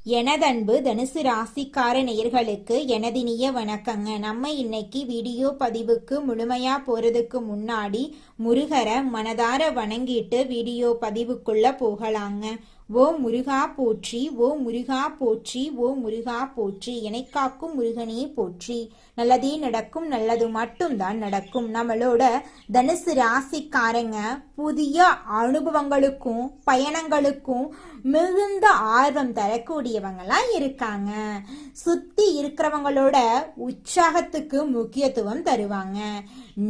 எனதன்பு தனுசு ராசிக்கார நேயர்களுக்கு எனதினிய வணக்கங்க. நம்ம இன்னைக்கு வீடியோ பதிவுக்கு முழுமையா போறதுக்கு முன்னாடி முருகரை மனதார வணங்கிட்டு வீடியோ பதிவுக்குள்ள போகலாங்க. ஓ முருகா போற்றி, ஓ முருகா போற்றி, ஓ முருகா போற்றி, காக்கும் முருகனே போற்றி. நல்லதே நடக்கும், நல்லது மட்டும்தான் நடக்கும். நம்மளோட தனுசு ராசிக்காரங்க புதிய அனுபவங்களுக்கும் பயணங்களுக்கும் மிகுந்த ஆர்வம் தரக்கூடியவங்களா இருக்காங்க. சுத்தி இருக்கிறவங்களோட உற்சாகத்துக்கு முக்கியத்துவம் தருவாங்க.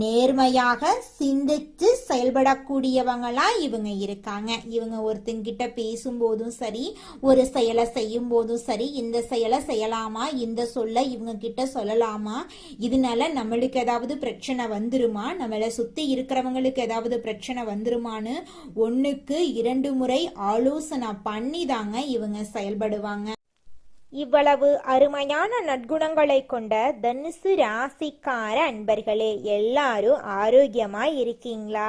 நேர்மையாக சிந்திச்சு செயல்படக்கூடியவங்களா இவங்க இருக்காங்க. இவங்க ஒருத்தங்கிட்ட பேசும்போதும் சரி, ஒரு செயலை செய்யும் போதும் சரி, இந்த செயலை செய்யலாமா, இந்த சொல்ல இவங்க கிட்ட சொல்லலாமா, இதனால நம்மளுக்கு ஏதாவது பிரச்சனை வந்துருமா, நம்மளை சுத்தி இருக்கிறவங்களுக்கு ஏதாவது பிரச்சனை வந்துருமான்னு 1க்கு 2 முறை ஆலோசனை பண்ணி தாங்க இவங்க செயல்படுவாங்க. இவ்வளவு அருமையான நற்குணங்களை கொண்ட தனுசு ராசிக்கார அன்பர்களே, எல்லாரும் ஆரோக்கியமா இருக்கீங்களா?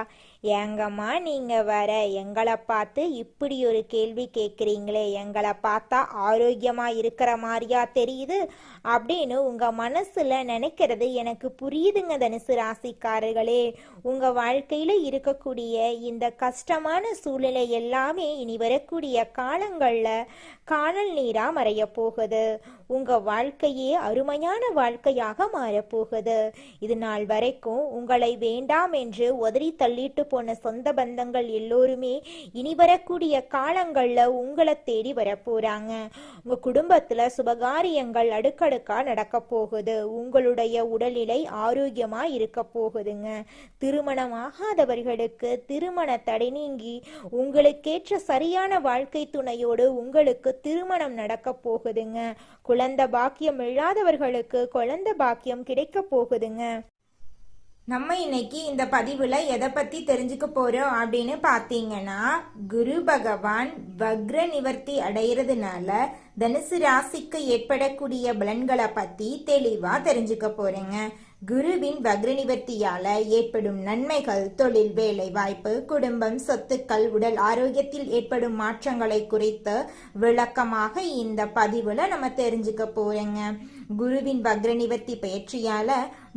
ஏங்கம்மா நீங்க வர எங்களை பார்த்து இப்படி ஒரு கேள்வி கேட்குறீங்களே, எங்களை பார்த்தா ஆரோக்கியமா இருக்கிற மாதிரியா தெரியுது அப்படின்னு உங்க மனசுல நினைக்கிறது எனக்கு புரியுதுங்க. தனுசு ராசிக்காரர்களே, உங்க வாழ்க்கையில இருக்கக்கூடிய இந்த கஷ்டமான சூழ்நிலை எல்லாமே இனி வரக்கூடிய காலங்கள்ல காணல் நீரா மறைய போகுது. உங்க வாழ்க்கையே அருமையான வாழ்க்கையாக மாறப்போகுது. இது நாள் வரைக்கும் உங்களை வேண்டாம் என்று உதறி தள்ளிட்டு போன சொந்த பந்தங்கள் எல்லோருமே இனி வரக்கூடிய காலங்கள்ல உங்களை தேடி வரப்போறாங்க. உங்க குடும்பத்துல சுபகாரியங்கள் அடுக்கடுக்கா நடக்க போகுது. உங்களுடைய உடல்நிலை ஆரோக்கியமா இருக்க போகுதுங்க. திருமணம் ஆகாதவர்களுக்கு திருமண தடை நீங்கி உங்களுக்கேற்ற சரியான வாழ்க்கை துணையோடு உங்களுக்கு திருமணம் நடக்க போகுதுங்க. குழந்தை பாக்கியம் இல்லாதவர்களுக்கு குழந்தை பாக்கியம் கிடைக்க போகுதுங்க. நம்ம இன்னைக்கு இந்த பதிவுல எதை பத்தி தெரிஞ்சுக்க போறோம் அப்படின்னு பாத்தீங்கன்னா, குரு பகவான் வக்ர நிவர்த்தி அடைகிறதுனால தனுசு ராசிக்கு ஏற்படக்கூடிய பலன்களை பத்தி தெளிவா தெரிஞ்சுக்க போறேங்க. குருவின் வக்ர நிவர்த்தியால ஏற்படும் நன்மைகள், தொழில், வேலை வாய்ப்பு, குடும்பம், சொத்துக்கள், உடல் ஆரோக்கியத்தில் ஏற்படும் மாற்றங்களை குறித்து விளக்கமாக இந்த பதிவுல நம்ம தெரிஞ்சுக்க போறேங்க. குருவின் வக்ர நிவர்த்தி பயிற்சியால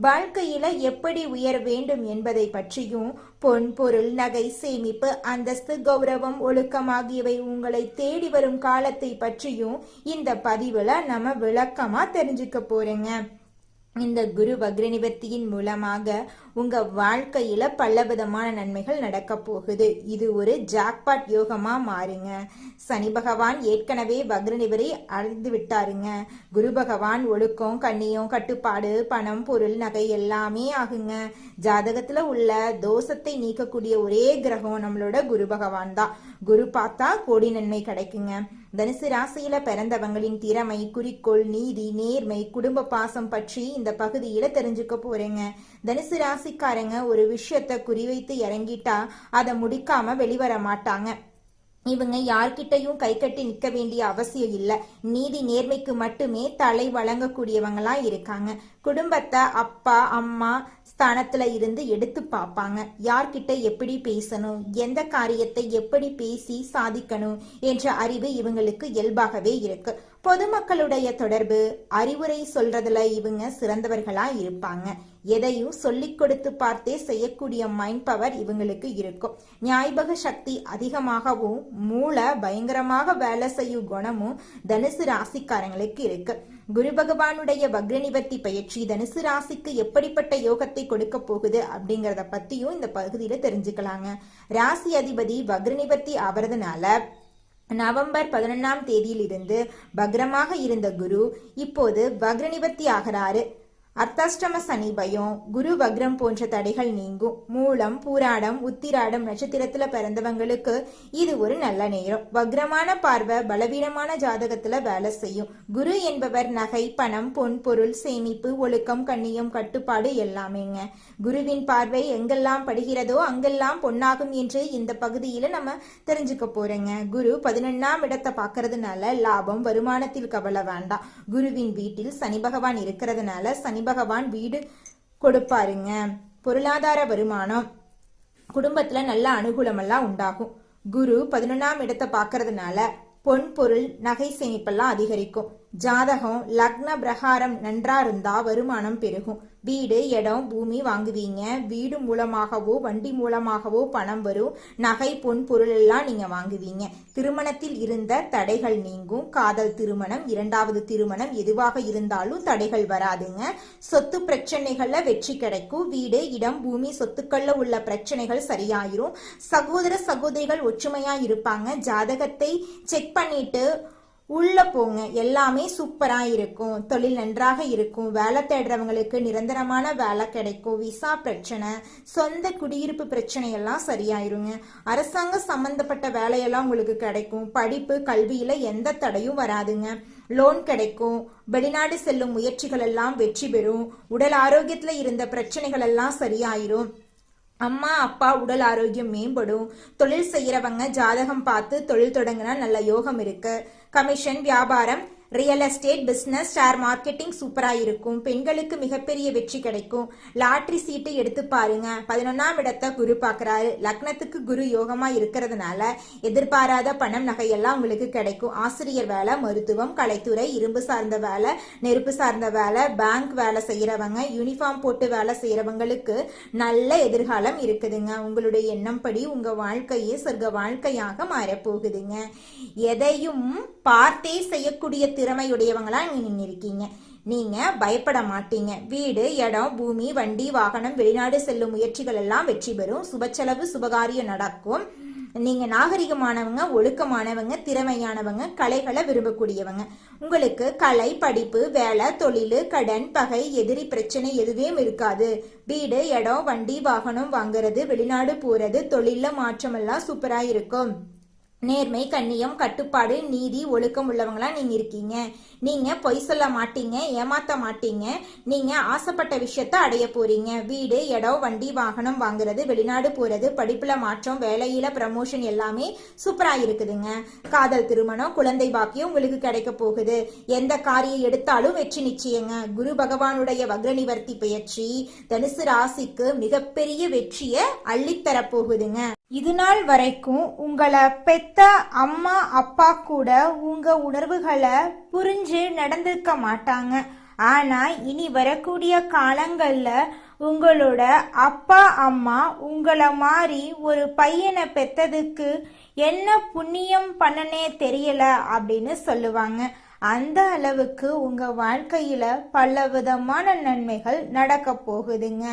வாழ்க்கையில எப்படி உயர வேண்டும் என்பதை பற்றியும், பொன், பொருள், நகை, சேமிப்பு, அந்தஸ்து, கௌரவம், ஒழுக்கம் ஆகியவை உங்களை தேடி வரும் காலத்தை பற்றியும் இந்த பதிவுல நம்ம விளக்கமா தெரிஞ்சுக்க போறேங்க. இந்த குரு வக்ர நிவர்த்தியின் மூலமாக உங்க வாழ்க்கையில பலவிதமான நன்மைகள் நடக்க போகுது. இது ஒரு ஜாக்பாட் யோகமா மாறுங்க. சனி பகவான் ஏற்கனவே வக்ர நிவரை அடைந்து விட்டாருங்க. குரு பகவான் ஒழுக்கம், கண்ணியம், கட்டுப்பாடு, பணம், பொருள், நகை எல்லாமே ஆகுங்க. ஜாதகத்துல உள்ள தோஷத்தை நீக்கக்கூடிய ஒரே கிரகம் நம்மளோட குரு பகவான் தான். குரு பார்த்தா கோடி நன்மை கிடைக்குங்க. தனுசு ராசியில பிறந்தவங்களின் திறமை, குறிக்கோள், நீதி, நேர்மை, குடும்ப பாசம் பற்றி இந்த பகுதியில தெரிஞ்சுக்க போறேங்க. தனுசு ராசிக்காரங்க ஒரு விஷயத்த குறிவைத்து இறங்கிட்டா அதை முடிக்காம வெளிவர மாட்டாங்க. இவங்க யார்கிட்டையும் கை கட்டி நிற்க வேண்டிய அவசியம் இல்லை. நீதி நேர்மைக்கு மட்டுமே தலை வழங்கக்கூடியவங்களா இருக்காங்க. குடும்பத்தை அப்பா அம்மா ஸ்தானத்துல இருந்து எடுத்து பார்ப்பாங்க. யார்கிட்ட எப்படி பேசணும், எந்த காரியத்தை எப்படி பேசி சாதிக்கணும் என்ற அறிவு இவங்களுக்கு இயல்பாகவே இருக்கு. பொதுமக்களுடைய தொடர்பு, அறிவுரை சொல்றதுல இவங்க சிறந்தவர்களா இருப்பாங்க. எதையும் சொல்லிக் கொடுத்து பார்த்தே செய்யக்கூடிய மைண்ட் பவர் இவங்களுக்கு இருக்கும். ஞாபக சக்தி அதிகமாகவும் மூளை பயங்கரமாக வேலை செய்யும் குணமும் தனுசு ராசிக்காரங்களுக்கு இருக்கு. குரு பகவானுடைய வக்ர நிவர்த்தி பயிற்சி தனுசு ராசிக்கு எப்படிப்பட்ட யோகத்தை கொடுக்க போகுது அப்படிங்கறத பத்தியும் இந்த பகுதியில தெரிஞ்சுக்கலாங்க. ராசி அதிபதி வக்ர நிவர்த்தி ஆவறதுனால நவம்பர் 11ஆம் தேதியிலிருந்து வக்ரமாக இருந்த குரு இப்போது வக்ர நிவர்த்தி ஆகிறாரு. அர்த்தாஷ்டம சனி பயம், குரு வக்ரம் போன்ற தடைகள் நீங்கும். மூலம், பூராடம், உத்திராடம் நட்சத்திரத்துல பிறந்தவங்களுக்கு இது ஒரு நல்ல நேரம். வக்ரமான பார்வை பலவீனமான ஜாதகத்துல வேலை செய்யும். குரு என்பவர் நகை, பணம், பொன், பொருள், சேமிப்பு, ஒழுக்கம், கண்ணியம், கட்டுப்பாடு எல்லாமேங்க. குருவின் பார்வை எங்கெல்லாம் படுகிறதோ அங்கெல்லாம் பொன்னாகும் என்று இந்த பகுதியில நம்ம தெரிஞ்சுக்க போறேங்க. குரு 11ஆம் இடத்தை பார்க்கறதுனால லாபம், வருமானத்தில் கவலை வேண்டாம். குருவின் வீட்டில் சனி பகவான் இருக்கிறதுனால சனி பகவான் வீடு கொடுப்பாருங்க. பொருளாதார வருமானம், குடும்பத்துல நல்ல அனுகூலம் எல்லாம் உண்டாகும். குரு 11ஆம் இடத்தை பார்க்கறதுனால பொன் பொருள் நகை சேமிப்பெல்லாம் அதிகரிக்கும். ஜாதகம் லக்ன பிரகாரம் நன்றா இருந்தா வருமானம் பெருகும். வீடு இடம் பூமி வாங்குவீங்க. வீடு மூலமாகவோ வண்டி மூலமாகவோ பணம் வரும். நகை பொன் பொருள் எல்லாம் நீங்க வாங்குவீங்க. திருமணத்தில் இருந்த தடைகள் நீங்கும். காதல் திருமணம், இரண்டாவது திருமணம் எதுவாக இருந்தாலும் தடைகள் வராதுங்க. சொத்து பிரச்சனைகள்ல வெற்றி கிடைக்கும். வீடு இடம் பூமி சொத்துக்கள்ல உள்ள பிரச்சனைகள் சரியாயிரும். சகோதர சகோதரிகள் ஒற்றுமையா இருப்பாங்க. ஜாதகத்தை செக் பண்ணிட்டு உள்ள போங்க, எல்லாமே சூப்பரா இருக்கும். தொழில் நன்றாக இருக்கும். வேலை தேடுறவங்களுக்கு நிரந்தரமான வேலை கிடைக்கும். விசா பிரச்சனை, சொந்த குடியிருப்பு பிரச்சனை எல்லாம் சரியாயிருங்க. அரசாங்க சம்பந்தப்பட்ட வேலையெல்லாம் உங்களுக்கு கிடைக்கும். படிப்பு கல்வியில எந்த தடையும் வராதுங்க. லோன் கிடைக்கும். வெளிநாடு செல்லும் முயற்சிகள் எல்லாம் வெற்றி பெறும். உடல் ஆரோக்கியத்துல இருந்த பிரச்சனைகள் எல்லாம் சரியாயிரும். அம்மா அப்பா உடல் ஆரோக்கியம் மேம்படும். தொழில் செய்யறவங்க ஜாதகம் பார்த்து தொழில் தொடங்கினா நல்ல யோகம் இருக்கு. கமிஷன், வியாபாரம், real estate, business, share marketing சூப்பரா இருக்கும். பெண்களுக்கு மிகப்பெரிய வெற்றி கிடைக்கும். லாட்டரி சீட்டு எடுத்து பாருங்க. 11ஆம் இடத்தை குரு பாக்குறாரு. லக்னத்துக்கு குரு யோகமா இருக்கிறதுனால எதிர்பாராத பணம் நகையெல்லாம் உங்களுக்கு கிடைக்கும். ஆசிரியர் வேலை, மருத்துவம், கலைத்துறை, இரும்பு சார்ந்த வேலை, நெருப்பு சார்ந்த வேலை, பேங்க் வேலை செய்யறவங்க, யூனிஃபார்ம் போட்டு வேலை செய்யறவங்களுக்கு நல்ல எதிர்காலம் இருக்குதுங்க. உங்களுடைய எண்ணம் படி உங்க வாழ்க்கையே சொர்க்க வாழ்க்கையாக மாறப்போகுதுங்க. எதையும் பார்த்தே செய்யக்கூடிய திறமையுடையவங்களா நீங்க இருக்கீங்க. நீங்க பயப்பட மாட்டீங்க. வீடு இடம் பூமி வண்டி வாகனம் வெளிநாடு செல்லும் முயற்சிகள் எல்லாம் வெற்றி பெறும். சுபச்செலவு சுபகாரியம் நடக்கும். நீங்க நாகரிகமானவங்க, ஒழுக்கமானவங்க, திறமையானவங்க, கலைகளை விரும்பக்கூடியவங்க. உங்களுக்கு கலை, படிப்பு, வேலை, தொழில், கடன், பகை, எதிரி பிரச்சனை எதுவும் இருக்காது. வீடு இடம் வண்டி வாகனம் வாங்குறது, வெளிநாடு போறது, தொழில மாற்றம் எல்லாம் சூப்பரா இருக்கும். நேர்மை, கண்ணியம், கட்டுப்பாடு, நீதி, ஒழுக்கம் உள்ளவங்களா நீங்க இருக்கீங்க. நீங்க பொய் சொல்ல மாட்டீங்க, ஏமாத்த மாட்டீங்க. நீங்க ஆசைப்பட்ட விஷயத்த அடைய போறீங்க. வீடு இடம் வண்டி வாகனம் வாங்குறது, வெளிநாடு போறது, படிப்புல மாற்றம், வேலையில ப்ரமோஷன் எல்லாமே சூப்பரா இருக்குதுங்க. காதல் திருமணம், குழந்தை பாக்கியம் உங்களுக்கு கிடைக்க போகுது. எந்த காரியம் எடுத்தாலும் வெற்றி நிச்சயங்க. குரு பகவானுடைய வக்ர நிவர்த்தி பெயர்ச்சி தனுசு ராசிக்கு மிகப்பெரிய வெற்றியை அள்ளித்தர போகுதுங்க. இது நாள் வரைக்கும் உங்களை பெத்த அம்மா அப்பா கூட உங்க உணர்வுகளை புரிஞ்சு நடந்திருக்க மாட்டாங்க. ஆனா இனி வரக்கூடிய காலங்கள்ல உங்களோட அப்பா அம்மா உங்களை மாதிரி ஒரு பையனை பெத்ததுக்கு என்ன புண்ணியம் பண்ணனே தெரியல அப்படின்னு சொல்லுவாங்க. அந்த அளவுக்கு உங்க வாழ்க்கையில பல விதமான நன்மைகள் நடக்க போகுதுங்க.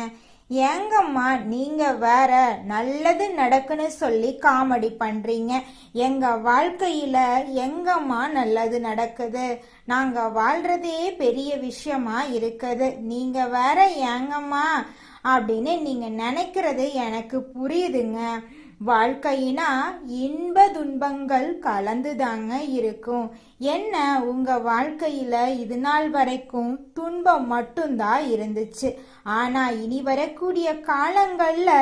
ஏங்கம்மா நீங்க வேற நல்லது நடக்குன்னு சொல்லி காமெடி பண்றீங்க. எங்க வாழ்க்கையில எங்கம்மா நல்லது நடக்குது? நாங்க வாழ்றதே பெரிய விஷயமா இருக்குது. நீங்க வேற ஏங்கம்மா அப்படின்னு நீங்க நினைக்கிறது எனக்கு புரியுதுங்க. வாழ்க்கையினா இன்ப துன்பங்கள் கலந்துதாங்க இருக்கும். என்ன உங்க வாழ்க்கையில இது நாள் வரைக்கும் துன்பம் மட்டும்தான் இருந்துச்சு. ஆனா இனி வரக்கூடிய காலங்கள்ல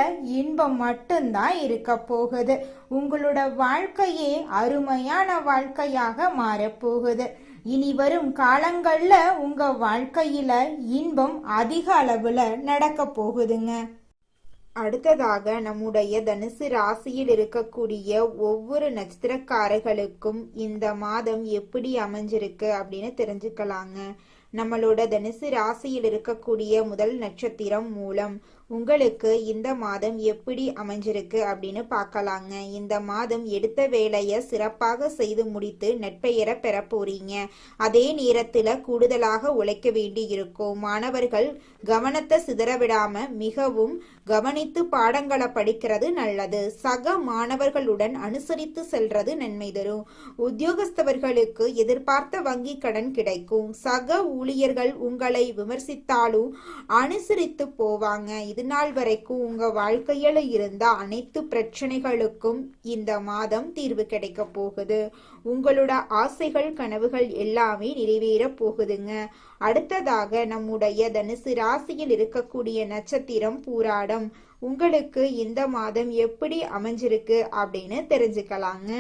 இன்பம் மட்டும்தான் இருக்க போகுது. உங்களோட வாழ்க்கையே அருமையான வாழ்க்கையாக மாறப்போகுது. இனி வரும் காலங்கள்ல உங்க வாழ்க்கையில இன்பம் அதிக அளவுல நடக்க போகுதுங்க. அடுத்ததாக நம்முடைய தனுசு ராசியில் இருக்கக்கூடிய ஒவ்வொரு நட்சத்திரக்காரர்களுக்கும் இந்த மாதம் எப்படி அமைஞ்சிருக்கு அப்படின்னு தெரிஞ்சுக்கலாங்க. நம்மளோட தனுசு ராசியில் இருக்கக்கூடிய முதல் நட்சத்திரம் மூலம். உங்களுக்கு இந்த மாதம் எப்படி அமைஞ்சிருக்கு அப்படின்னு பார்க்கலாங்க. இந்த மாதம் எடுத்த வேலையை சிறப்பாக செய்து முடித்து நற்பெயரை பெற போறீங்க. அதே நேரத்துல கூடுதலாக உழைக்க வேண்டி இருக்கும். மாணவர்கள் கவனத்தை சிதறவிடாம மிகவும் கவனித்து பாடங்களை படிக்கிறது நல்லது. சக மாணவர்களுடன் அனுசரித்து செல்றது நன்மை தரும். உத்தியோகஸ்தவர்களுக்கு எதிர்பார்த்த வங்கி கடன் கிடைக்கும். சக ஊழியர்கள் உங்களை விமர்சித்தாலும் அனுசரித்து போவாங்க. இது நாள் வரைக்கும் உங்க வாழ்க்கையில இருந்த அனைத்து பிரச்சனைகளுக்கும் இந்த மாதம் தீர்வு கிடைக்க போகுது. உங்களோட ஆசைகள் கனவுகள் எல்லாமே நிறைவேற போகுதுங்க. அடுத்ததாக நம்முடைய தனுசு ராசியில் இருக்கக்கூடிய நட்சத்திரம் பூராடம். உங்களுக்கு இந்த மாதம் எப்படி அமைஞ்சிருக்கு அப்படின்னு தெரிஞ்சுக்கலாங்க.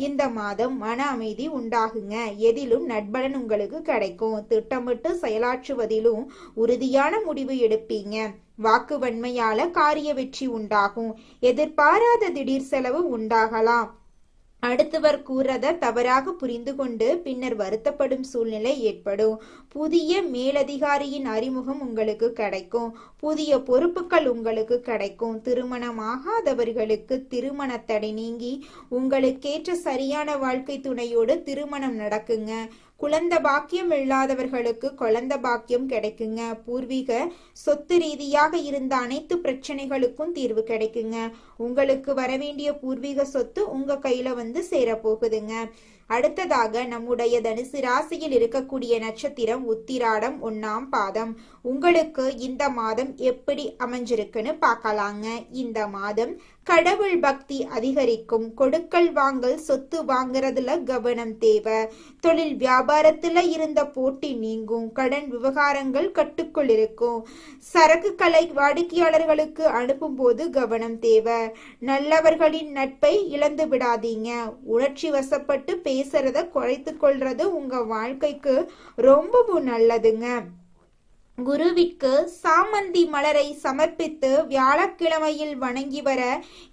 இந்த மாதம் மன அமைதி உண்டாகுங்க. எதிலும் நட்பலன் உங்களுக்கு கிடைக்கும். திட்டமிட்டு செயலாற்றுவதிலும் உறுதியான முடிவு எடுப்பீங்க. வாக்கு வன்மையால காரிய வெற்றி உண்டாகும். எதிர்பாராத திடீர் செலவு உண்டாகலாம். அடுத்தவர் கூறத தவறாக புரிந்து கொண்டு பின்னர் வருத்தப்படும் சூழ்நிலை ஏற்படும். புதிய மேலதிகாரியின் அறிமுகம் உங்களுக்கு கிடைக்கும். புதிய பொறுப்புகள் உங்களுக்கு கிடைக்கும். திருமணமாகாதவர்களுக்கு திருமண தடை நீங்கி உங்களுக்கேற்ற சரியான வாழ்க்கை துணையோடு திருமணம் நடக்குங்க. குழந்தை பாக்கியம் இல்லாதவர்களுக்கு குழந்தை பாக்கியம் கிடைக்குங்க. பூர்வீக சொத்து ரீதியாக இருந்த அனைத்து பிரச்சனைகளுக்கும் தீர்வு கிடைக்குங்க. உங்களுக்கு வரவேண்டிய பூர்வீக சொத்து உங்க கையில வந்து சேரப்போகுதுங்க. அடுத்ததாக நம்முடைய தனுசு ராசியில் இருக்கக்கூடிய நட்சத்திரம் உத்திராடம் 1ஆம் பாதம். உங்களுக்கு இந்த மாதம் எப்படி அமைஞ்சிருக்குன்னு பார்க்கலாங்க. இந்த மாதம் கடவுள் பக்தி அதிகரிக்கும். கொடுக்கல் வாங்கல் சொத்து வாங்குறதுல கவனம் தேவை. தொழில் வியாபாரத்துல இருந்த போட்டி நீங்கும். கடன் விவகாரங்கள் கட்டுக்குள் இருக்கும். சரக்குகளை வாடிக்கையாளர்களுக்கு அனுப்பும் போது கவனம் தேவை. நல்லவர்களின் நட்பை இழந்து விடாதீங்க. உணர்ச்சி வசப்பட்டு பேசுறத குறைத்து கொள்றது உங்க வாழ்க்கைக்கு ரொம்பவும் நல்லதுங்க. குருவிற்கு சாமந்தி மலரை சமர்ப்பித்து வியாழக்கிழமையில் வணங்கி வர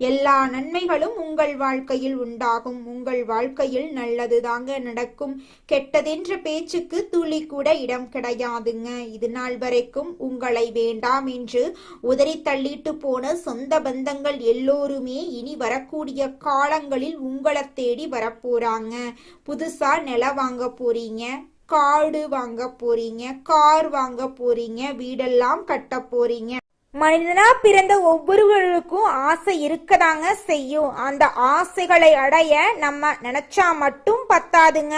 எல்லா நன்மைகளும் உங்கள் வாழ்க்கையில் உண்டாகும். உங்கள் வாழ்க்கையில் நல்லது தாங்க நடக்கும். கெட்டதென்ற பேச்சுக்கு துளி கூட இடம் கிடையாதுங்க. இது நாள் வரைக்கும் உங்களை வேண்டாம் என்று உதறி தள்ளிட்டு போன சொந்த பந்தங்கள் எல்லோருமே இனி வரக்கூடிய காலங்களில் உங்களை தேடி வரப்போறாங்க. புதுசா நிலம் வாங்க போறீங்க, காடு வாங்க போறீங்க, கார் வாங்க போறீங்க, வீடெல்லாம் கட்ட போறீங்க. மனிதனா பிறந்த ஒவ்வொருவருக்கும் ஆசை இருக்கதாங்க செய்யும். அந்த ஆசைகளை அடைய நம்ம நினைச்சா மட்டும் பத்தாதுங்க.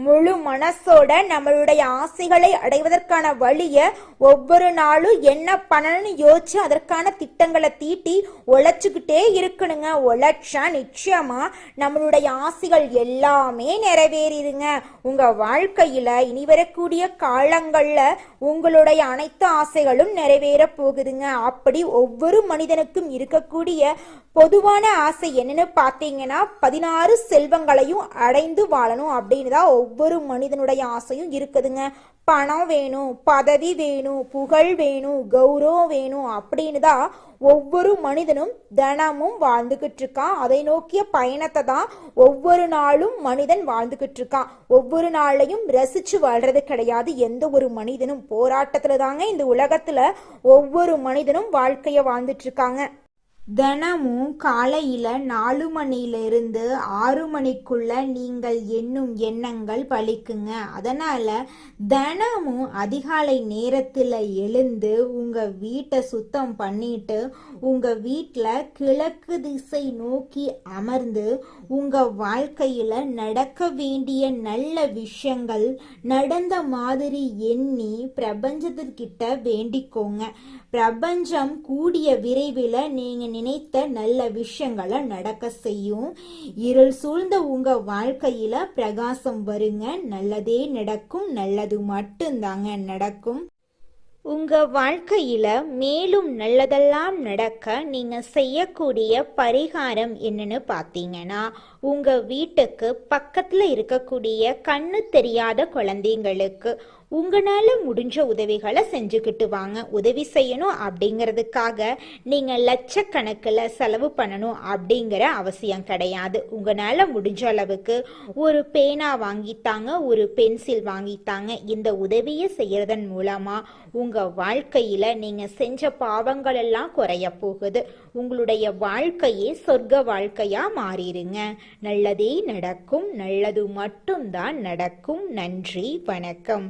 முழு மனசோட நம்மளுடைய ஆசைகளை அடைவதற்கான வழிய ஒவ்வொரு நாளும் என்ன பண்ணணும்னு யோசிச்சு அதற்கான திட்டங்களை தீட்டி உழைச்சுக்கிட்டே இருக்கணுங்க. உழைச்சா நிச்சயமா நம்மளுடைய ஆசைகள் எல்லாமே நிறைவேறிடுங்க. உங்க வாழ்க்கையில இனி வரக்கூடிய காலங்கள்ல உங்களுடைய அனைத்து ஆசைகளும் நிறைவேற போகுதுங்க. அப்படி ஒவ்வொரு மனிதனுக்கும் இருக்கக்கூடிய பொதுவான ஆசை என்னன்னு பார்த்தீங்கன்னா 16 செல்வங்களையும் அடைந்து வாழணும் அப்படின்னு தான் ஒவ்வொரு மனிதனுடைய ஆசையும் இருக்குதுங்க. பணம் வேணும், பதவி வேணும், புகழ் வேணும், கௌரவம் வேணும் அப்படின்னு தான் ஒவ்வொரு மனிதனும் தினமும் வாழ்ந்துகிட்டு இருக்கான். அதை நோக்கிய பயணத்தை தான் ஒவ்வொரு நாளும் மனிதன் வாழ்ந்துகிட்டு இருக்கான். ஒவ்வொரு நாளையும் ரசிச்சு வாழ்றது கிடையாது. எந்த ஒரு மனிதனும் போராட்டத்துல தாங்க இந்த உலகத்துல ஒவ்வொரு மனிதனும் வாழ்க்கைய வாழ்ந்துட்டு இருக்காங்க. தினமும் காலையில 4 மணியிலிருந்து 6 மணிக்குள்ள நீங்கள் எண்ணும் எண்ணங்கள் பலிக்குங்க. அதனால தினமும் அதிகாலை நேரத்துல எழுந்து உங்க வீட்டை சுத்தம் பண்ணிட்டு உங்க வீட்டுல கிழக்கு திசை நோக்கி அமர்ந்து உங்க வாழ்க்கையில நடக்க வேண்டிய நல்ல விஷயங்கள் நடந்த மாதிரி எண்ணி பிரபஞ்சத்திற்கிட்ட வேண்டிக்கோங்க. பிரபஞ்சம் கூடிய விரைவில் நீங்க நினைத்த நல்ல விஷயங்களை நடக்க செய்யும். இருள் சூழ்ந்த உங்க வாழ்க்கையில பிரகாசம் வருங்க. நல்லதே நடக்கும். நல்லது மட்டும்தாங்க நடக்கும். உங்க வாழ்க்கையில மேலும் நல்லதெல்லாம் நடக்க நீங்க செய்யக்கூடிய பரிகாரம் என்னன்னு பார்த்தீங்கன்னா, உங்க வீட்டுக்கு பக்கத்துல இருக்கக்கூடிய கண்ணு தெரியாத குழந்தைங்களுக்கு உங்களால முடிஞ்ச உதவிகளை செஞ்சுக்கிட்டு வாங்க. உதவி செய்யணும் அப்படிங்கிறதுக்காக நீங்க லட்சக்கணக்கில் செலவு பண்ணணும் அப்படிங்கிற அவசியம் கிடையாது. உங்களால முடிஞ்ச அளவுக்கு ஒரு பேனா வாங்கித்தாங்க, ஒரு பென்சில் வாங்கித்தாங்க. இந்த உதவியை செய்யறதன் மூலமா உங்க வாழ்க்கையில நீங்க செஞ்ச பாவங்கள் எல்லாம் குறைய போகுது. உங்களுடைய வாழ்க்கையே சொர்க்க வாழ்க்கையா மாறிடுங்க. நல்லதே நடக்கும். நல்லது மட்டும்தான் நடக்கும். நன்றி, வணக்கம்.